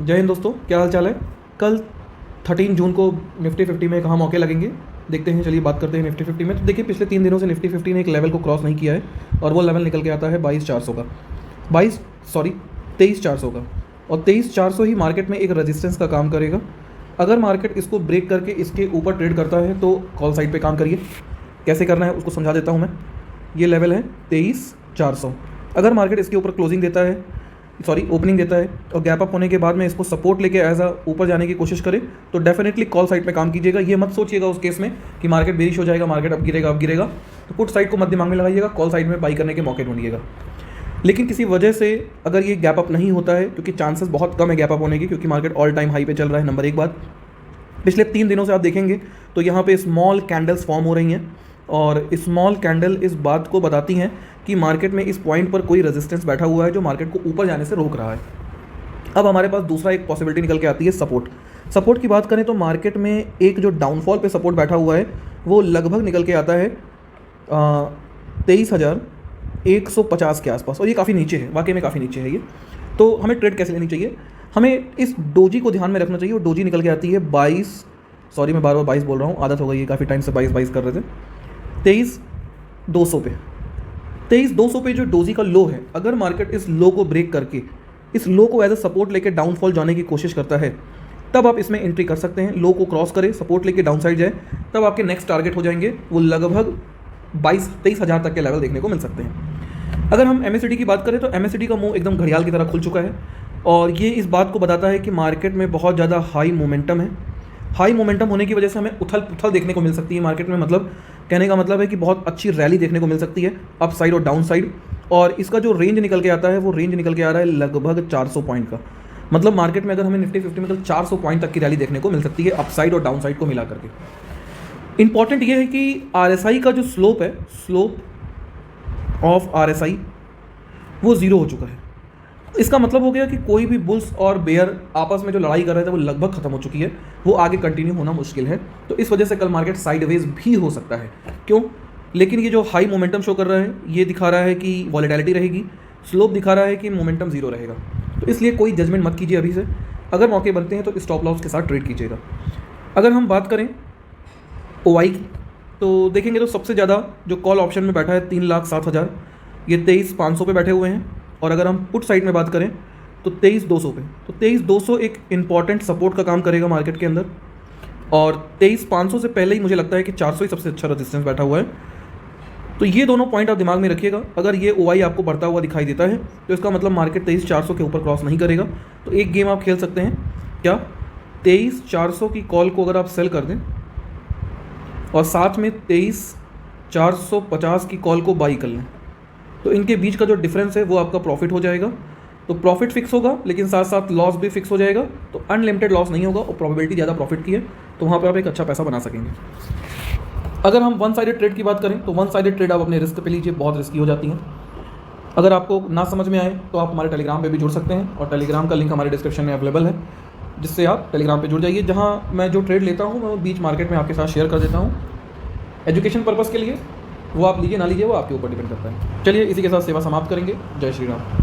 जय हिंद दोस्तों, क्या हाल चाल है। कल 13 जून को निफ्टी 50 में कहाँ मौके लगेंगे देखते हैं। चलिए बात करते हैं निफ्टी 50 में। तो देखिए पिछले 3 दिनों से निफ्टी 50 ने एक लेवल को क्रॉस नहीं किया है और वो लेवल निकल के आता है 22,400 का 23,400 का। और 23,400 ही मार्केट में एक रेजिस्टेंस का काम करेगा। अगर मार्केट इसको ब्रेक करके इसके ऊपर ट्रेड करता है तो कॉल साइड पे काम करिए। कैसे करना है उसको समझा देता हूँ मैं। ये लेवल है 23,400। अगर मार्केट इसके ऊपर क्लोजिंग देता है ओपनिंग देता है और गैप अप होने के बाद में इसको सपोर्ट लेके एज ऊपर जाने की कोशिश करे तो डेफिनेटली कॉल साइड पे काम कीजिएगा। ये मत सोचिएगा उस केस में कि मार्केट बेरिश हो जाएगा, मार्केट अब गिरेगा। तो पुट साइड को मत दिमाग में लगाइएगा, कॉल साइड में बाई करने के मौके ढूंढिएगा। लेकिन किसी वजह से अगर ये गैप अप नहीं होता है, क्योंकि चांसेस बहुत कम है गैप अप होने की, क्योंकि मार्केट ऑल टाइम हाई पे चल रहा है। नंबर एक बात, पिछले 3 दिनों से आप देखेंगे तो यहाँ पे स्मॉल कैंडल्स फॉर्म हो रही हैं और स्मॉल कैंडल इस बात को बताती हैं कि मार्केट में इस पॉइंट पर कोई रेजिस्टेंस बैठा हुआ है जो मार्केट को ऊपर जाने से रोक रहा है। अब हमारे पास दूसरा एक पॉसिबिलिटी निकल के आती है सपोर्ट की बात करें तो मार्केट में एक जो डाउनफॉल पे सपोर्ट बैठा हुआ है वो लगभग निकल के आता है 23,150 के आसपास। और ये काफ़ी नीचे है, वाकई में काफ़ी नीचे है ये। तो हमें ट्रेड कैसे लेनी चाहिए? हमें इस डोजी को ध्यान में रखना चाहिए। और डोजी निकल के आती है मैं बार बार 22 बोल रहा हूँ, आदत हो गई है, काफ़ी टाइम से 22 कर रहे थे। 23,200 पे जो डोजी का लो है, अगर मार्केट इस लो को ब्रेक करके इस लो को एज अ सपोर्ट लेके डाउनफॉल जाने की कोशिश करता है तब आप इसमें एंट्री कर सकते हैं। लो को क्रॉस करे, सपोर्ट लेके डाउन साइड जाए, तब आपके नेक्स्ट टारगेट हो जाएंगे वो लगभग 23,000 तक के लेवल देखने को मिल सकते हैं। अगर हम MACD की बात करें तो MACD का मुंह एकदम घड़ियाल की तरह खुल चुका है और ये इस बात को बताता है कि मार्केट में बहुत ज़्यादा हाई मोमेंटम है। हाई मोमेंटम होने की वजह से हमें उथल पुथल देखने को मिल सकती है मार्केट में। मतलब कहने का मतलब है कि बहुत अच्छी रैली देखने को मिल सकती है अप साइड और डाउन साइड। और इसका जो रेंज निकल के आता है वो रेंज निकल के आ रहा है लगभग 400 पॉइंट का। मतलब मार्केट में अगर हमें निफ्टी 50 में कल 400 पॉइंट तक की रैली देखने को मिल सकती है अप साइड और डाउन साइड को मिला करके। इंपॉर्टेंट ये है कि RSI का जो स्लोप है, स्लोप ऑफ RSI वो 0 हो चुका है। इसका मतलब हो गया कि कोई भी बुल्स और बेयर आपस में जो लड़ाई कर रहे थे वो लगभग खत्म हो चुकी है, वो आगे कंटिन्यू होना मुश्किल है। तो इस वजह से कल मार्केट साइडवेज भी हो सकता है। क्यों? लेकिन ये जो हाई मोमेंटम शो कर रहा है ये दिखा रहा है कि वॉलेटिलिटी रहेगी, स्लोप दिखा रहा है कि मोमेंटम 0 रहेगा। तो इसलिए कोई जजमेंट मत कीजिए अभी से। अगर मौके बनते हैं तो स्टॉप लॉस के साथ ट्रेड कीजिएगा। अगर हम बात करें OI की तो देखेंगे तो सबसे ज़्यादा जो कॉल ऑप्शन में बैठा है 3,07,000, ये 23,500 पे बैठे हुए हैं। और अगर हम पुट साइड में बात करें तो 23,200 पे, तो 23,200 एक इम्पॉर्टेंट सपोर्ट का काम करेगा मार्केट के अंदर। और 23,500 से पहले ही मुझे लगता है कि 400 ही सबसे अच्छा रेजिस्टेंस बैठा हुआ है। तो ये दोनों पॉइंट आप दिमाग में रखिएगा। अगर ये OI आपको बढ़ता हुआ दिखाई देता है तो इसका मतलब मार्केट 23,400 के ऊपर क्रॉस नहीं करेगा। तो एक गेम आप खेल सकते हैं, क्या 23,400 की कॉल को अगर आप सेल कर दें और साथ में 23,450 की कॉल को बाई कर लें तो इनके बीच का जो डिफरेंस है वो आपका प्रॉफिट हो जाएगा। तो प्रॉफिट फिक्स होगा लेकिन साथ साथ लॉस भी फिक्स हो जाएगा। तो अनलिमिटेड लॉस नहीं होगा और प्रोबेबिलिटी ज़्यादा प्रॉफिट की है, तो वहाँ पे आप एक अच्छा पैसा बना सकेंगे। अगर हम वन साइडेड ट्रेड की बात करें तो वन साइडेड ट्रेड आप अपने रिस्क पे लीजिए, बहुत रिस्की हो जाती हैं। अगर आपको ना समझ में आए तो आप हमारे टेलीग्राम पे भी जुड़ सकते हैं और टेलीग्राम का लिंक हमारे डिस्क्रिप्शन में अवेलेबल है, जिससे आप टेलीग्राम पे जुड़ जाइए। जहाँ मैं जो ट्रेड लेता हूँ मैं बीच मार्केट में आपके साथ शेयर कर देता हूँ एजुकेशन पर्पज़ के लिए। वो आप लीजिए ना लीजिए वो आपके ऊपर डिपेंड करता है। चलिए इसी के साथ सेवा समाप्त करेंगे। जय श्री राम।